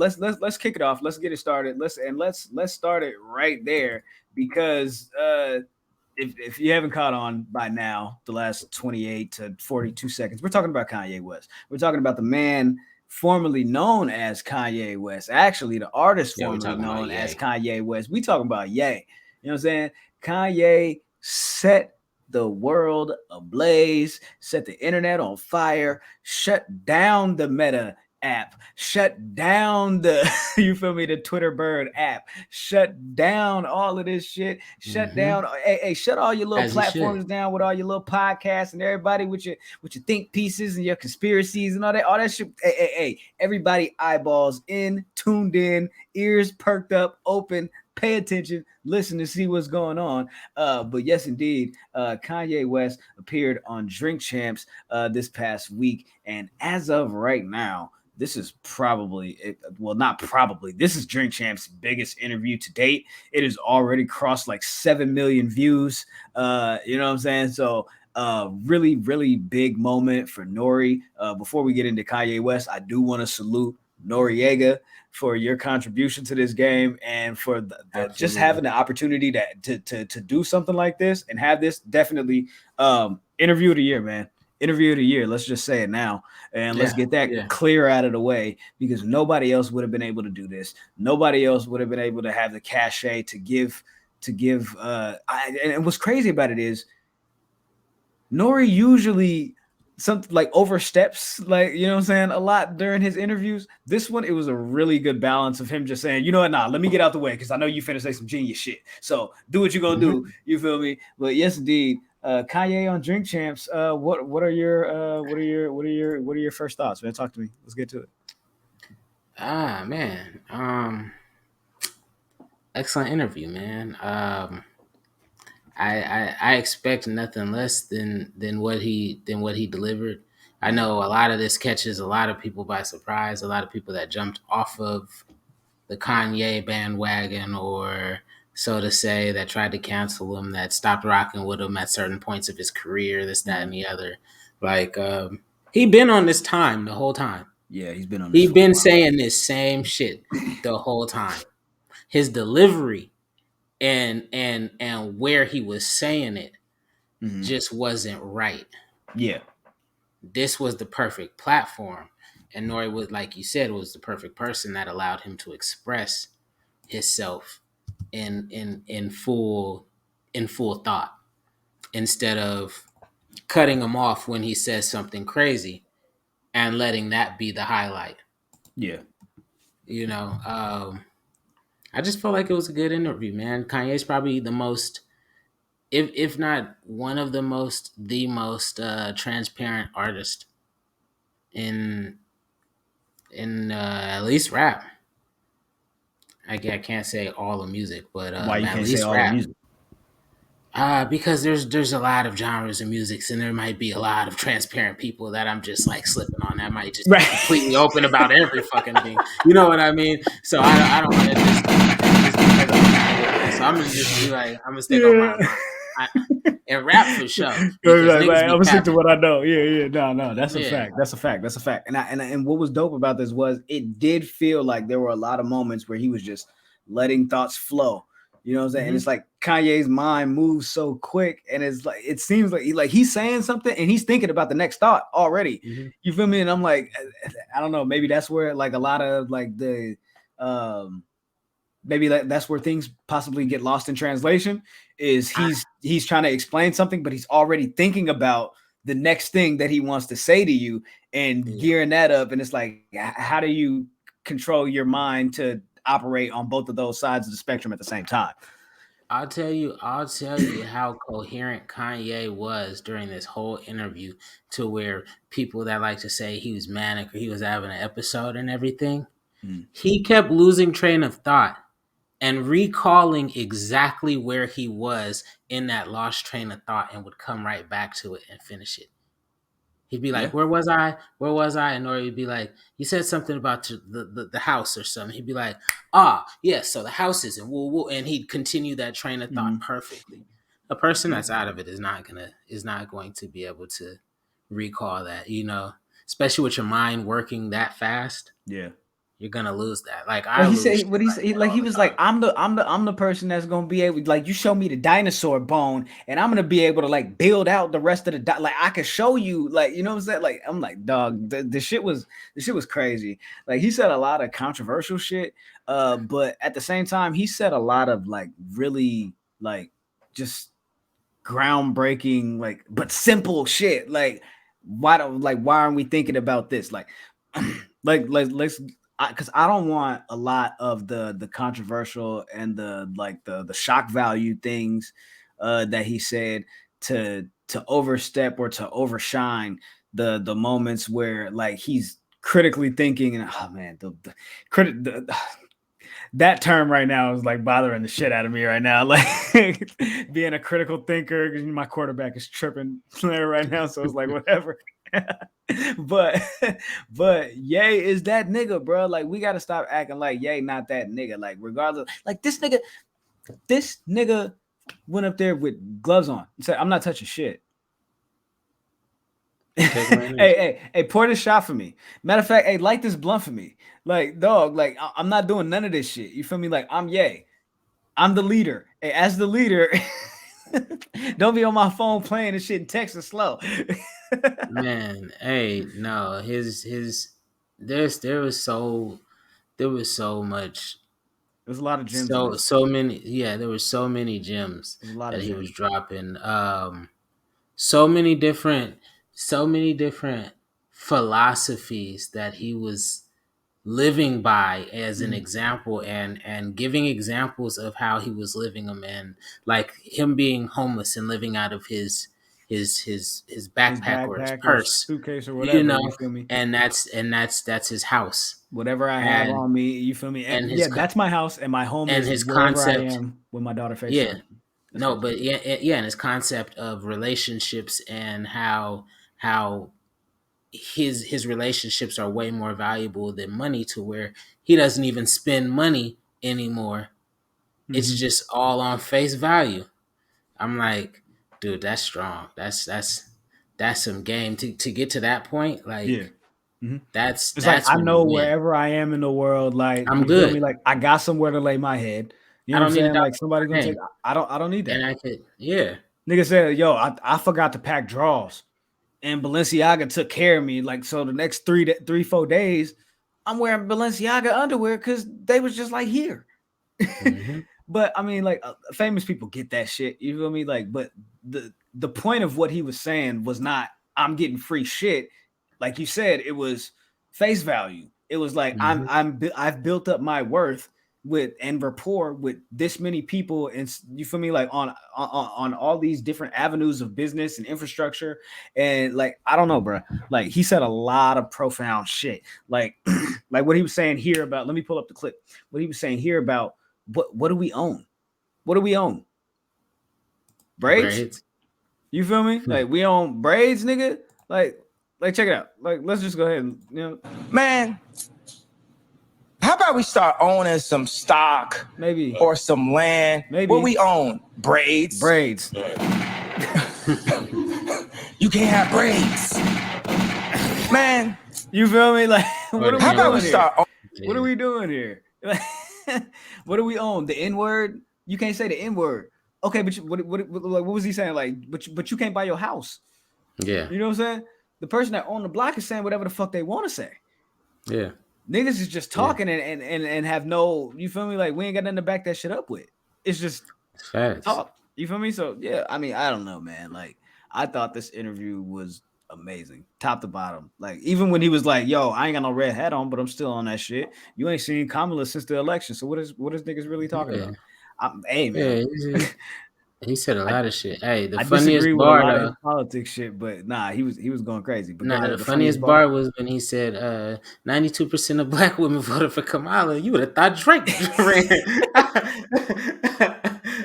let's kick it off. Let's get it started. Let's start it right there because if you haven't caught on by now, the last 28 to 42 seconds, we're talking about Kanye West. We're talking about the man formerly known as Kanye West. Actually, the artist Yeah, we're formerly talking about known as Ye. Kanye West. We talking about Ye. You know what I'm saying? Kanye set the world ablaze, set the internet on fire, shut down the Meta app, shut down the you feel me, the Twitter Bird app, shut down all of this shit, shut down, hey, shut all your little As he platforms should. down with all your little podcasts and everybody with your think pieces and your conspiracies and all that shit. Hey, everybody eyeballs in, tuned in, ears perked up, open, pay attention, listen to see what's going on. But yes, indeed, Kanye West appeared on Drink Champs this past week, and as of right now, this is probably, well, not probably, this is Drink Champs' biggest interview to date. It has already crossed like 7 million views. You know what I'm saying? So really, really big moment for Nori. Before we get into Kanye West, I do want to salute Noriega for your contribution to this game and for just having the opportunity to do something like this and have this definitely interview of the year, man. Interview of the year. Let's just say it now, and let's get that clear out of the way because nobody else would have been able to do this. Nobody else would have been able to have the cachet to give. And what's crazy about it is Nori usually something like oversteps, like, you know what I'm saying, a lot during his interviews. This one, it was a really good balance of him just saying, you know what, nah, let me get out the way because I know you finna say some genius shit. So do what you're gonna do. You feel me? But yes, indeed. Kanye on Drink Champs. What are your first thoughts, man? Talk to me. Let's get to it. Man. Excellent interview, man. I expect nothing less than what he delivered. I know a lot of this catches a lot of people by surprise. A lot of people that jumped off of the Kanye bandwagon, or so to say, that tried to cancel him, that stopped rocking with him at certain points of his career, this, that, and the other. Like he been on this time the whole time. Yeah, he's been on this. He been saying this same shit the whole time. His delivery and where he was saying it just wasn't right. Yeah. This was the perfect platform. And Nori was, like you said, was the perfect person that allowed him to express himself in full thought, instead of cutting him off when he says something crazy and letting that be the highlight. Yeah. You know, I just felt like it was a good interview, man. Kanye's probably the most, if not one of the most transparent artist in at least rap. I can't say all of music, but why you at can't say least all rap. the music? Because there's a lot of genres of music, and there might be a lot of transparent people that I'm just like slipping on. That might just be completely open about every fucking thing. You know what I mean? So I don't want to just so I'm gonna just be like, I'm gonna stick on my and rap for sure. I'm gonna stick to what I know. Yeah. No, that's a fact. That's a fact. And what was dope about this was it did feel like there were a lot of moments where he was just letting thoughts flow. You know what I'm saying? And it's like Kanye's mind moves so quick, and it's like it seems like he's saying something and he's thinking about the next thought already. You feel me? And I'm like, I don't know, maybe that's where like a lot of like the maybe that's where things possibly get lost in translation. Is he's trying to explain something, but he's already thinking about the next thing that he wants to say to you and gearing that up. And it's like, how do you control your mind to operate on both of those sides of the spectrum at the same time? I'll tell you how coherent Kanye was during this whole interview, to where people that like to say he was manic or he was having an episode and everything, he kept losing train of thought and recalling exactly where he was in that lost train of thought, and would come right back to it and finish it. He'd be like, where was I? Where was I? And or he'd be like, you said something about the house or something. He'd be like, yes, so the house is, and woo. And he'd continue that train of thought perfectly. A person that's out of it is not going to be able to recall that, especially with your mind working that fast. Yeah. you're gonna lose that. Like Well, I he lose said shit what he like said. that Like all he the was like, time. I'm the person that's gonna be able. Like you show me the dinosaur bone, and I'm gonna be able to like build out the rest of the. Like I can show you. Like you know what I'm saying. Like I'm like dog. The shit was crazy. Like he said a lot of controversial shit. But at the same time, he said a lot of like really like just groundbreaking, like but simple shit. Why aren't we thinking about this? Let's because I don't want a lot of the controversial and the shock value things that he said to overstep or to overshine the moments where like he's critically thinking and oh man the credit that term right now is like bothering the shit out of me right now. Like being a critical thinker, because my quarterback is tripping there right now, so it's like whatever. but but Ye is that nigga, bro. Like we gotta stop acting like Ye not that nigga. Like regardless, like this nigga went up there with gloves on and said, "I'm not touching shit." Take hey, mayonnaise. hey, pour this shot for me. Matter of fact, hey, light this blunt for me. Like, dog, like I'm not doing none of this shit. You feel me? Like I'm Ye. I'm the leader. Hey, as the leader, don't be on my phone playing this shit and texting slow. Man, hey, no, his there was so much, There's a lot of gems in this. so many, yeah, there were so many gems There's a lot that of he was gems. dropping. So many different, so many different philosophies that he was living by as an Mhm. example, and giving examples of how he was living them, and like him being homeless and living out of his His backpack or his backpack or purse, suitcase or you whatever. You know, feel me? and that's his house, Whatever I have and on me. You feel me? and Yeah, his that's my house, and my home and is his wherever I concept. am when my daughter Yeah, FaceTime. That's no, crazy. but yeah, and his concept of relationships, and how his relationships are way more valuable than money, to where he doesn't even spend money anymore. It's Mm-hmm. just all on face value. I'm like, dude, that's strong. That's some game to get to that point. Yeah. Like Mm-hmm. that's It's like that's I when you know win. wherever I am in the world, like I'm you feel me, good. like I got somewhere to lay my head. You I know what I'm don't need a saying? dollar Like somebody's for gonna my take. name, I don't need and that. I could, yeah. Nigga said, "Yo, I forgot to pack drawers, and Balenciaga took care of me. Like so, the next 4 days, I'm wearing Balenciaga underwear because they was just like here." Hmm. But I mean, like famous people get that shit. You feel me? Like, but the point of what he was saying was not I'm getting free shit. Like you said, it was face value. It was like Hmm. I've built up my worth with and rapport with this many people, and you feel me? Like on all these different avenues of business and infrastructure, and like I don't know, bro. Like he said a lot of profound shit. Like like what he was saying here about. Let me pull up the clip. What he was saying here about what do we own? What do we own? Braids? Braids. You feel me? Like we own braids, nigga. Like check it out. Like let's just go ahead and Man, how about we start owning some stock maybe or some land? What maybe we own? Braids. braids. You can't have braids. Man, You feel me? Like Or what are the we how N about we doing word. here? start What are Yeah. we doing here? What do we own? The N word? You can't say the N word. Okay, but what was he saying? Like, but you can't buy your house. Yeah. You know what I'm saying? The person that owned the block is saying whatever the fuck they want to say. Yeah. Niggas is just Yeah. talking and have no, you feel me? Like we ain't got nothing to back that shit up with. It's just Facts. talk. You feel me? So yeah, I mean, I don't know, man. Like I thought this interview was amazing, top to bottom. Like even when he was like, "Yo, I ain't got no red hat on, but I'm still on that shit." You ain't seen Kamala since the election, so what is niggas really talking Yeah. about? Hey man, Yeah. He said a I, lot of shit. Hey, the I funniest disagree with a bar lot of though. his politics shit, but nah, he was going crazy. But go Nah, the ahead, the funniest funniest bar. bar was when he said 92% of black women voted for Kamala. You would have thought Drake ran.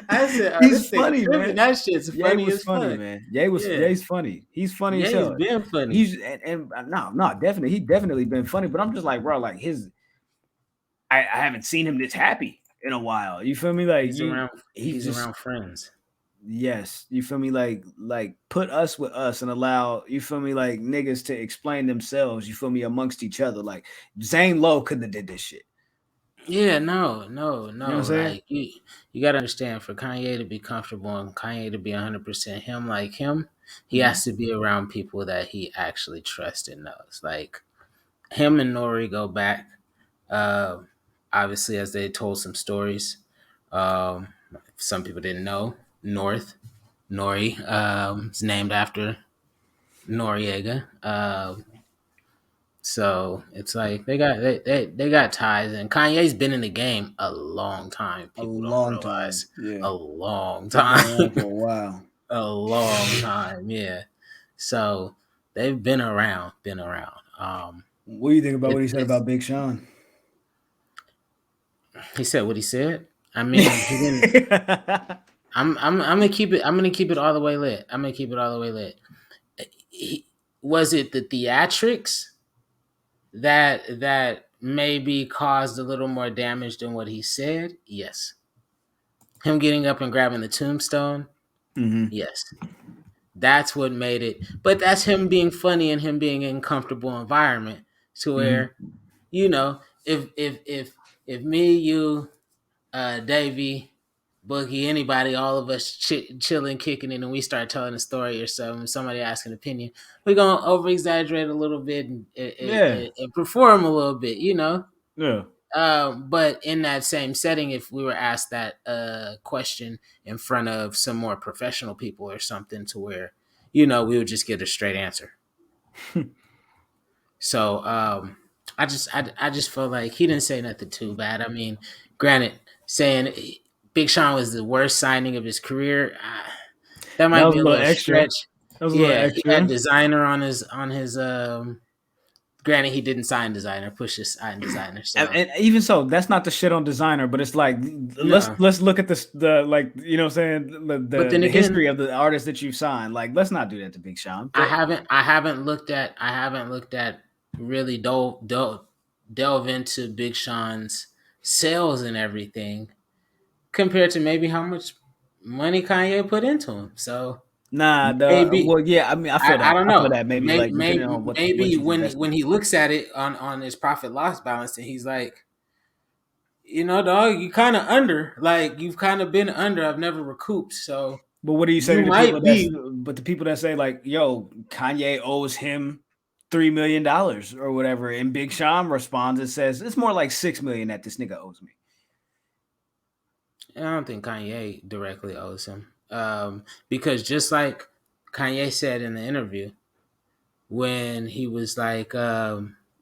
I said, oh, He's this nigga funny, tripping. man. That shit's Ye funny was as funny, fuck. man. Yeah. Ye's funny. He's funny as Ye's hell. been funny. He's and no, definitely he definitely been funny. But I'm just like, bro, like I haven't seen him this happy in a while. You feel me? Like He's around he's he's just around friends. Yes, you feel me? Like put us with us and allow you feel me like niggas to explain themselves. You feel me amongst each other. Like Zane Lowe couldn't have did this shit. Yeah, no, no, You know what I'm no. saying? Like you gotta understand, for Kanye to be comfortable and Kanye to be 100% him, like him, he Mhm. has to be around people that he actually trusts and knows. Like him and Nori go back. Uh, Obviously, as they told some stories. Um, some people didn't know. Nori is named after Noriega. So it's like they got ties, and Kanye's been in the game a long time. A People don't long time. realize Yeah. a long He's been time, around for a while. a long time. Yeah. So they've been around, been around. What do you think about what he said It's about Big Sean? he said what he said. I mean, he didn't. I'm gonna keep it. I'm gonna keep it all the way lit. I'm gonna keep it all the way lit. He, was it the theatrics that maybe caused a little more damage than what he said? Yes. Him getting up and grabbing the tombstone? hmm Yes. That's what made it. But that's him being funny and him being in a comfortable environment to hmm where, you know, if me, you, Davey, Boogie, anybody, all of us chilling, kicking it, and we start telling a story or something, somebody asks an opinion, we're going to over exaggerate a little bit Yeah. and perform a little bit, you know? Yeah. But in that same setting, if we were asked that question in front of some more professional people or something, to where, you know, we would just get a straight answer. So I just felt like he didn't say nothing too bad. I mean, granted, saying Big Sean was the worst signing of his career, that That might was be a a little little extra. stretch. That was a little Yeah, he had extra. designer on his. Granted, he didn't sign designer, push his sign designer. So And even so, that's not the shit on designer, but it's like no, let's look at this the like you know what I'm saying the but the, then the history again, of the artists that you've signed. Like let's not do that to Big Sean. I haven't looked at really delve into Big Sean's sales and everything compared to maybe how much money Kanye put into him. So Nah, maybe well yeah, I mean I don't I feel know. that maybe like depending on what Maybe you've invested. when he looks at it on his profit loss balance and he's like, you know, dog, you kind of under. Like you've kind of been under. I've never recouped. So But what do you say you to the people might be. the people that say like, yo, Kanye owes him $3 million or whatever, and Big Sean responds and says it's more like 6 million that this nigga owes me. I don't think Kanye directly owes him. Because just like Kanye said in the interview, when he was like,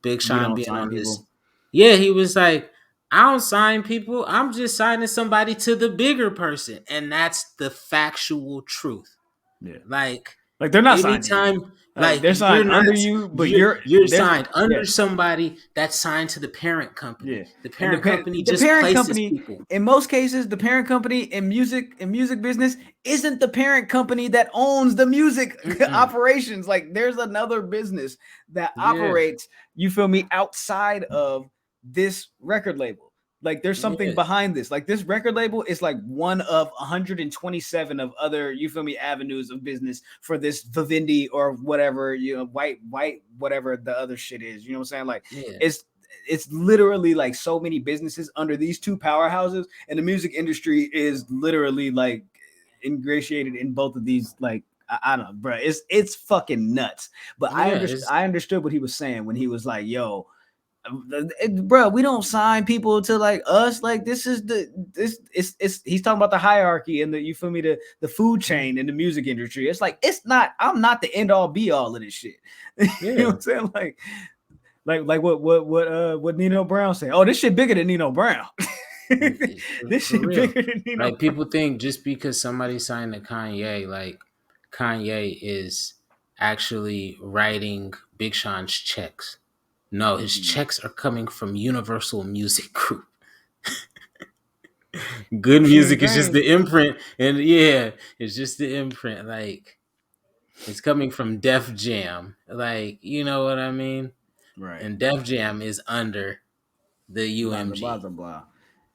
Big We Sean don't being sign on this, people. yeah, he was like, I don't sign people. I'm just signing somebody to the bigger person. And that's the factual truth. Yeah. Like, Like they're not signing you. anytime, Like like they're you're signed not, under you, but you're you're there's signed yeah. under somebody that's signed to the parent company. Yeah. The And parent company the just parent places company, people. in most cases, the parent company in music business isn't the parent company that owns the music Mm-mm. operations. Like there's another business that Yeah, operates, you feel me, outside of this record label. Like there's something yeah, behind this. Like this record label is like one of 127 of other, you feel me, avenues of business for this Vivendi or whatever, you know, white, whatever the other shit is. You know what I'm saying? Like yeah, it's literally like so many businesses under these two powerhouses, and the music industry is literally like ingratiated in both of these. Like I don't know, bro. It's fucking nuts. But yeah. It's I understood what he was saying when he was like, "Yo, bro, we don't sign people to like us. Like this is the this it's he's talking about the hierarchy and the you feel me the food chain in the music industry. It's like it's not. I'm not the end all be all of this shit. You know what yeah. I'm saying? Like what Nino Brown said. Oh, this shit bigger than Nino Brown. This For shit real. bigger than Nino Like Brown. people think just because somebody signed to Kanye, like Kanye is actually writing Big Sean's checks. No, his Mm-mm. checks are coming from Universal Music Group. Good King music is just James. the imprint, and yeah, it's just the imprint. Like it's coming from Def Jam. Like you know what I mean? Right. And Def Jam is under the Blah blah blah UMG. blah blah.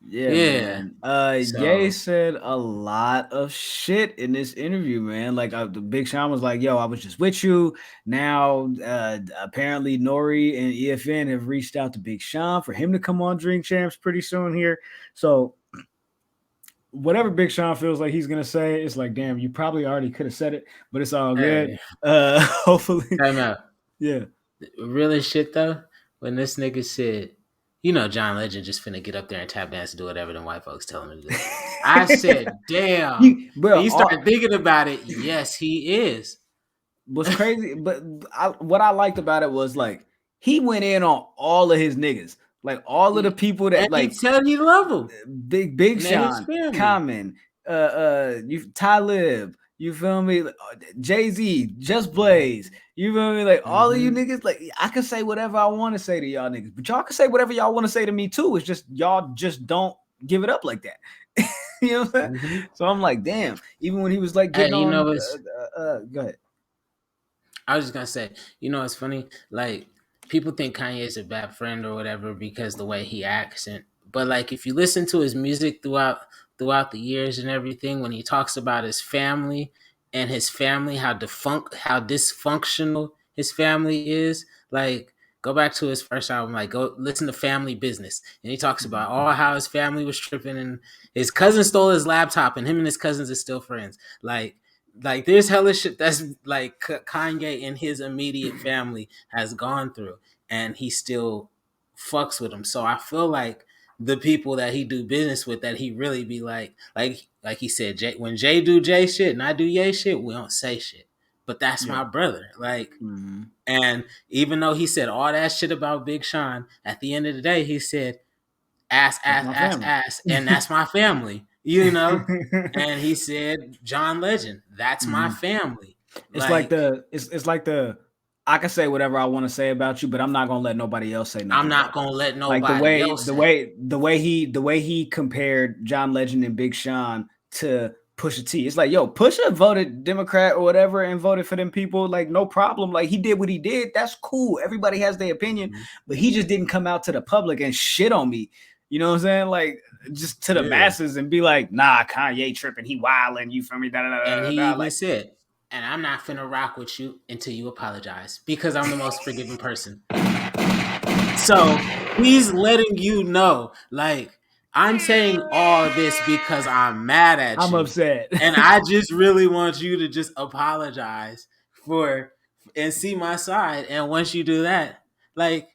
Yeah, Yeah. man. Ye So said a lot of shit in this interview, man. Like the Big Sean was like, "Yo, I was just with you." Now, apparently, Nori and EFN have reached out to Big Sean for him to come on Drink Champs pretty soon here. So whatever Big Sean feels like he's gonna say, it's like, damn, you probably already could have said it, but it's all good. hey, Hopefully, time out. yeah. Real as shit though, when this nigga said, John Legend just finna get up there and tap dance and do whatever them white folks tell him to do. I said, damn. You, bro, And you start thinking about it, yes, he is. what's crazy, but what I liked about it was like he went in on all of his niggas, like all of the people And that he like tell you love him. Big And they his Sean, family. Common, you Talib, you feel me, Jay-Z, Just Blaze, you feel me, like all of you Mm-hmm. niggas, like I can say whatever I want to say to y'all niggas, but y'all can say whatever y'all want to say to me too. It's just y'all just don't give it up like that. You know what I'm saying? Mm-hmm. So I'm like, damn. Even when he was like getting Hey, on, it's go ahead. I was just gonna say, it's funny. Like people think Kanye's a bad friend or whatever because the way he acts, but like if you listen to his music throughout the years and everything, when he talks about his family and his family, how dysfunctional his family is, like go back to his first album, like go listen to Family Business, and he talks about all how his family was tripping and his cousin stole his laptop, and him and his cousins are still friends, like there's hella shit that's like Kanye and his immediate family has gone through, and he still fucks with them. So I feel like the people that he do business with, that he really be like he said, when Jay do Jay shit and I do Ye shit, we don't say shit. But that's Yeah. my brother. Like, Mm-hmm. and even though he said all that shit about Big Sean, at the end of the day, he said ass, That's ass, my ass, family. ass, and that's my family, you know? And he said, John Legend, that's my Mm-hmm. family. It's like Like, it's like I can say whatever I want to say about you, but I'm not gonna let nobody else say I'm nothing not about you. gonna let Like nobody else say it. the way he compared John Legend and Big Sean to Pusha T. It's like, yo, Pusha voted Democrat or whatever and voted for them people. Like, no problem. Like, he did what he did. That's cool. Everybody has their opinion, Mm-hmm. but he just didn't come out to the public and shit on me. You know what I'm saying? Like, just to the Yeah. masses and be like, nah, Kanye tripping, he wilding, you feel me? Da, da, da, And da, he da. even Like, said, and I'm not finna rock with you until you apologize because I'm the most forgiving person. So he's letting you know, like, I'm saying all this because I'm mad at I'm you. upset. And I just really want you to just apologize for and see my side. And once you do that, like,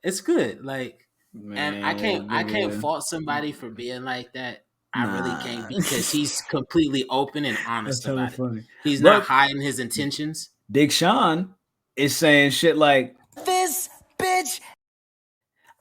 it's good. Like, and Man, I can't nigga. fault somebody for being like that. I really can't, Nah. because he's completely open and That's honest hella about it. funny. He's not But hiding his intentions. Big Sean is saying shit like, this bitch.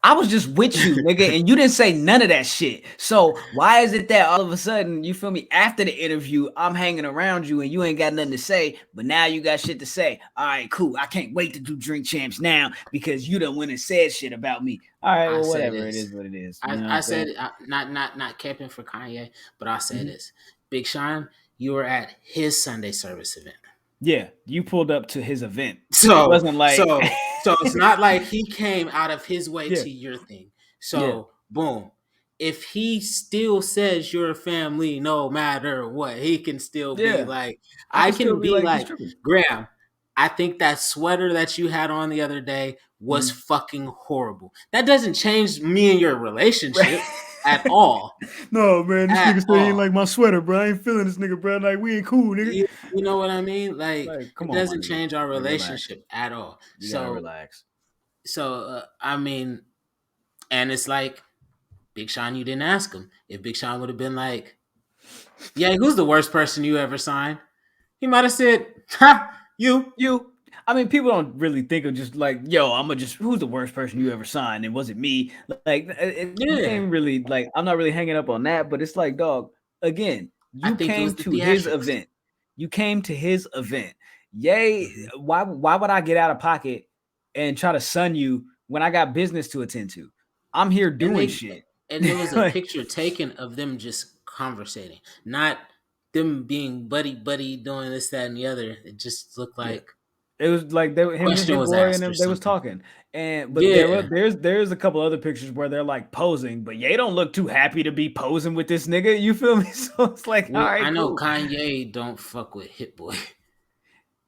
I was just with you, nigga, and you didn't say none of that shit. So why is it that all of a sudden, you feel me, after the interview, I'm hanging around you and you ain't got nothing to say, but now you got shit to say. All right, cool. I can't wait to do Drink Champs now because you done went and said shit about me. All right, I well, say whatever. It this. is what it is. You know what I I'm said, saying? not capping for Kanye, but I'll say Mhm. this: Big Sean, you were at his Sunday service event, Yeah, you pulled up to his event. It so wasn't like, it's not like he came out of his way yeah, to your thing. yeah, So boom, if he still says you're family, no matter what, he can still be yeah. like, I I could still can be be like, he's like, tripping. Graham, I think that sweater that you had on the other day was Mhm. fucking horrible. That doesn't change me and your relationship at all. No, man, this At nigga say he ain't all. like my sweater, bro. I ain't feeling this nigga, bro. Like, we ain't cool, nigga. You know what I mean? Like, Like, come it on, my doesn't nigga. change our Like, relax. relationship at all. You gotta relax. I mean, and it's like, Big Sean, you didn't ask him. If Big Sean would have been like, yeah, who's the worst person you ever signed? He might have said, ha, you. You, I mean, people don't really think of just like, yo, I'm gonna just, who's the worst person you ever signed? It wasn't me. Like, you Yeah. can't really, like, I'm not really hanging up on that, but it's like, dog, again, I you think it came was the to his theatrics. event. You came to his event. Yay. Mm-hmm. Why would I get out of pocket and try to sun you when I got business to attend to? I'm here And doing they shit. and there was a Like, picture taken of them just conversating, not them being buddy doing this, that, and the other. It just looked yeah. like It was like a him, question Hit was Boy, and asked or them, they was something. talking, But there's a couple other pictures where they're like posing, but Ye don't look too happy to be posing with this nigga. You feel me? So it's like, all right, I know cool. Kanye don't fuck with Hit Boy.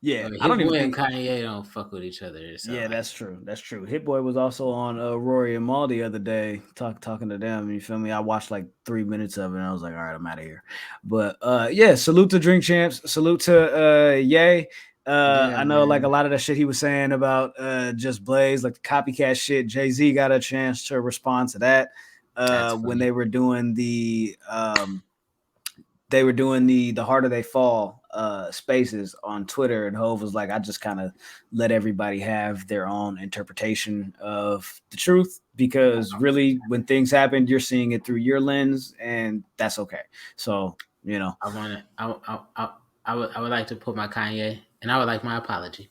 Yeah, Hit I don't even Boy and think. Kanye don't fuck with each other. So Yeah, that's true. That's true. Hit Boy was also on Rory and Mal the other day, talking to them. You feel me? I watched like 3 minutes of it, and I was like, all right, I'm out of here. But yeah, salute to Drink Champs. Salute to Ye. I know like a lot of the shit he was saying about Just Blaze, like the copycat shit. Jay-Z got a chance to respond to that when they were doing the the Harder They Fall spaces on Twitter, and Hove was like, I just kind of let everybody have their own interpretation of the truth, because really when things happen, you're seeing it through your lens, and that's okay. So, you know, I would like to put my Kanye, and I would like my apology.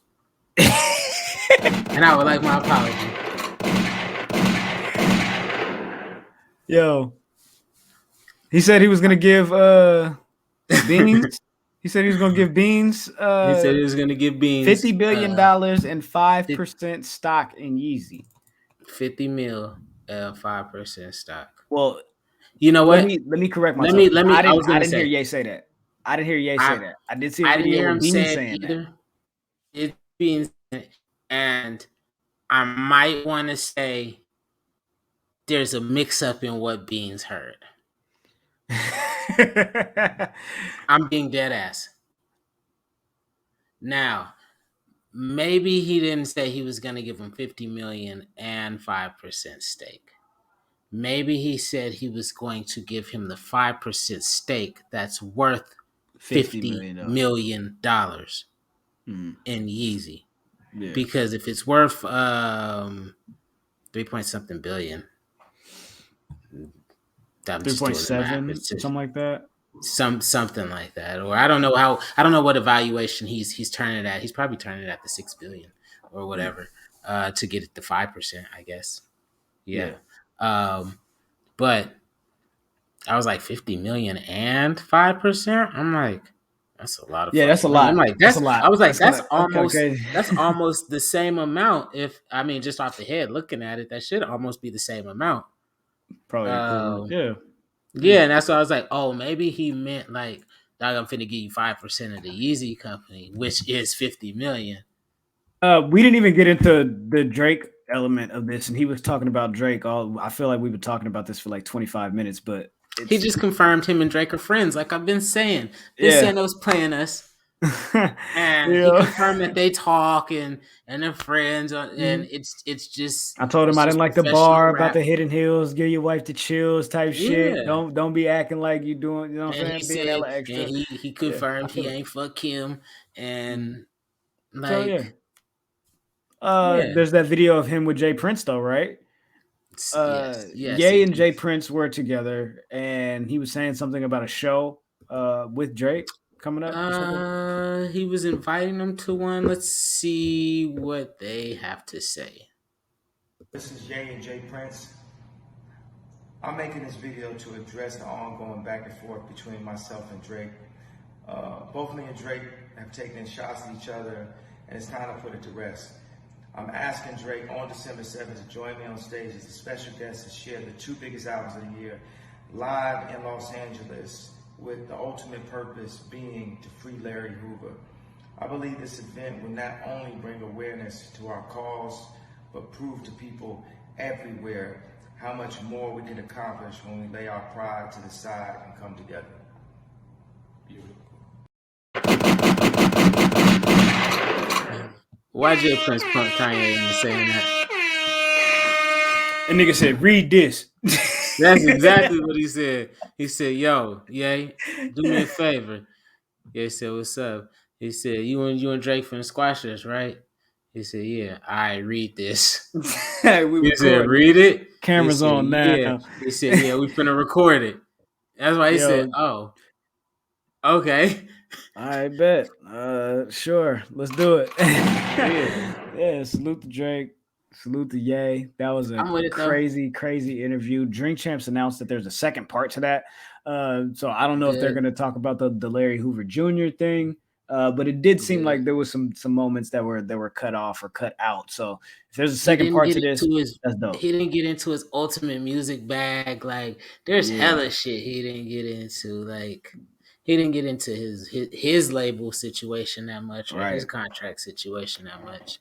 And I would like my apology. Yo, he said he was gonna give Beans. He said he was gonna give Beans. He said he was gonna give Beans $50 billion and 5% stock in Yeezy. 50 mil, 5% stock. Well, you know what? Let me correct myself. Let me. I didn't hear Ye say that. I didn't hear Ye say that. I did see a video with Beans saying that. It's Beans, and I might want to say there's a mix-up in what Beans heard. I'm being dead ass. Now, maybe he didn't say he was going to give him 50 million and 5% stake. Maybe he said he was going to give him the 5% stake that's worth $50 million in Yeezy. Yeah. Because if it's worth 3 point something billion, 3.7, something like that. Something like that, or I don't know what evaluation he's turning it at. He's probably turning it at the 6 billion or whatever to get it to 5%, I guess. Yeah. But I was like 50 million and 5%. I'm like, that's a lot of that's a lot. I'm like, that's a lot. I was like, that's almost the same amount. If I mean, just off the head looking at it, that should almost be the same amount. Probably. Yeah, and that's why I was like, oh, maybe he meant like, dog, I'm finna give you 5% of the Yeezy company, which is 50 million. We didn't even get into the Drake element of this, and he was talking about Drake. I feel like we've been talking about this for like 25 minutes, but he just confirmed him and Drake are friends, like I've been saying. Sano's playing us. And he confirmed that they talk and they're friends, and it's just. I told him I didn't like the bar about the Hidden Hills, give your wife the chills type shit. Don't be acting like you doing, you know what I'm saying? Being hella extra. And he confirmed he ain't fuck Kim, and like. There's that video of him with Jay Prince though, right? Yes, Ye and Jay Prince were together, and he was saying something about a show with Drake coming up or something? He was inviting them to one. Let's see what they have to say. This is Ye and Jay Prince. I'm making this video to address the ongoing back and forth between myself and Drake. Both me and Drake have taken shots at each other, and it's time to put it to rest. I'm asking Drake on December 7th to join me on stage as a special guest to share the 2 biggest albums of the year live in Los Angeles, with the ultimate purpose being to free Larry Hoover. I believe this event will not only bring awareness to our cause, but prove to people everywhere how much more we can accomplish when we lay our pride to the side and come together. Beautiful. Why Jay Prince punk Kanye into saying that? And nigga said, read this. That's exactly what he said. He said, yo, Ye, do me a favor. Ye said, what's up? He said, you and Drake finna squash us, right? He said, yeah, I read this. He said, read it. Camera's on now. Yeah. He said, yeah, we finna record it. That's why he said, oh, okay. I bet. Sure. Let's do it. Yeah. Salute to Drake. Salute to Ye. That was a crazy interview. Drink Champs announced that there's a second part to that. So I don't know if they're going to talk about the Larry Hoover Jr. thing But it did seem Yeah. like there was some moments that were cut off or cut out. So if there's a He second didn't part get to this, into his that's dope. he didn't get into his ultimate music bag. Like there's Yeah, hella shit he didn't get into. Like he didn't get into his label situation that much or his right. contract situation that much.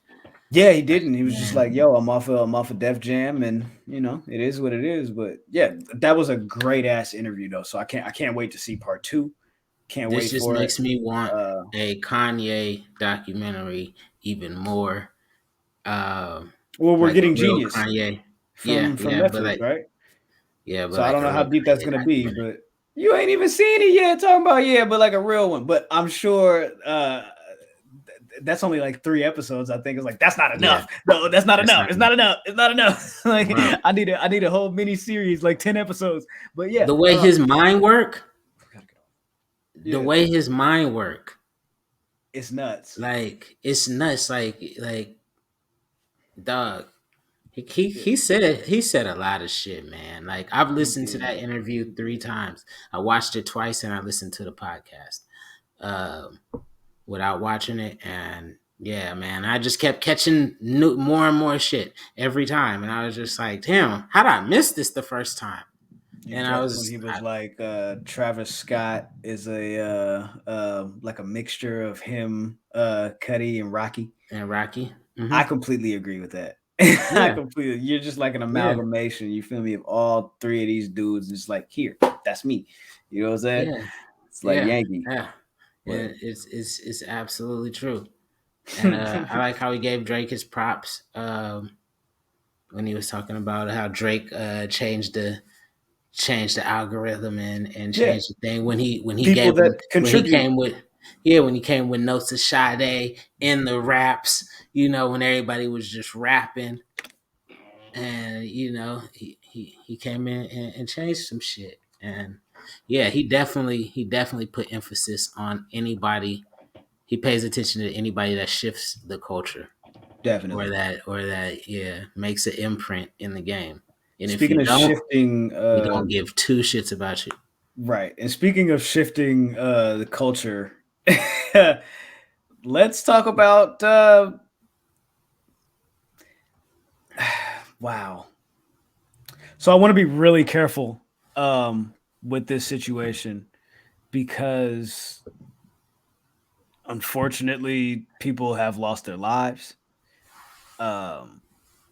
Yeah, he Like didn't. He was just like, man, "Yo, I'm off of Def Jam, and it is what it is." But yeah, that was a great ass interview though. So I can't wait to see part two. Can't this wait just for it. makes me want Uh, a Kanye documentary even more. Um, well, we're like a getting real Genius Kanye. Yeah, from yeah, but Netflix, like right? So I like don't a know how real deep that's Kanye gonna be, documentary. but you ain't even seen it yet. Talking about but like a real one. But I'm sure that's only like 3 episodes. I think it's like that's not Yeah, enough. No, that's not that's enough. not It's not enough. It's not enough. Like bro. I need a whole mini series, like 10 episodes. But yeah, The way his mind work, the yeah, way his mind work, it's nuts. like it's nuts. Like dog. Yeah, He said a lot of shit, man. Like I've he listened to did. that interview He 3 times. I watched it twice and I listened to the podcast um, without watching it. And yeah, man, I just kept catching more and more shit every time, and I was just like, damn, how did I miss this the first time? You And I dropped when was he was like Travis Scott is a like a mixture of him, Cuddy and Rocky. and Rocky. I completely agree with that. I Yeah, completely. You're just like an yeah, amalgamation. You feel me of all three of these dudes. It's like here, that's me. You know what I'm saying? yeah, It's like yeah, Yankee, yeah. but And it's absolutely true. And I like how he gave Drake his props when he was talking about how Drake changed the algorithm and yeah, changed the thing people that when he contribute came with yeah when he came with notes of Sade in the raps, when everybody was just rapping, and he came in and changed some shit. And yeah, he definitely put emphasis on anybody. He pays attention to anybody that shifts the culture definitely. or that yeah makes an imprint in the game. And if Speaking you of don't, shifting, he don't give two shits about you. right, and speaking of shifting the culture, let's talk about wow. So I want to be really careful with this situation because unfortunately people have lost their lives. Um,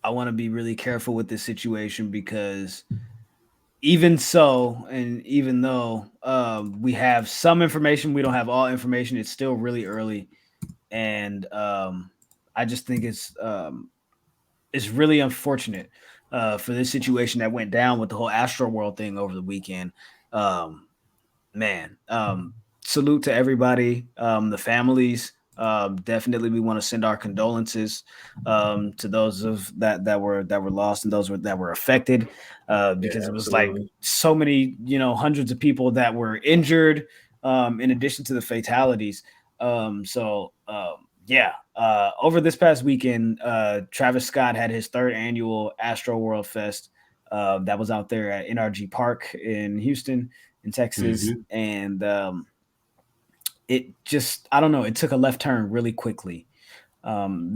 I want to be really careful with this situation because even so, and even though we have some information, we don't have all information. It's still really early, and I just think it's really unfortunate for this situation that went down with the whole Astro World thing over the weekend. Um, man, salute to everybody, the families. Definitely, we want to send our condolences to those of that were lost and those that were affected, Yeah, because it was like absolutely. so many, hundreds of people that were injured, in addition to the fatalities. Yeah, over this past weekend, Travis Scott had his third annual Astro World Fest. That was out there at NRG Park in Houston, in Texas, Hmm. and it just I don't know. It took a left turn really quickly.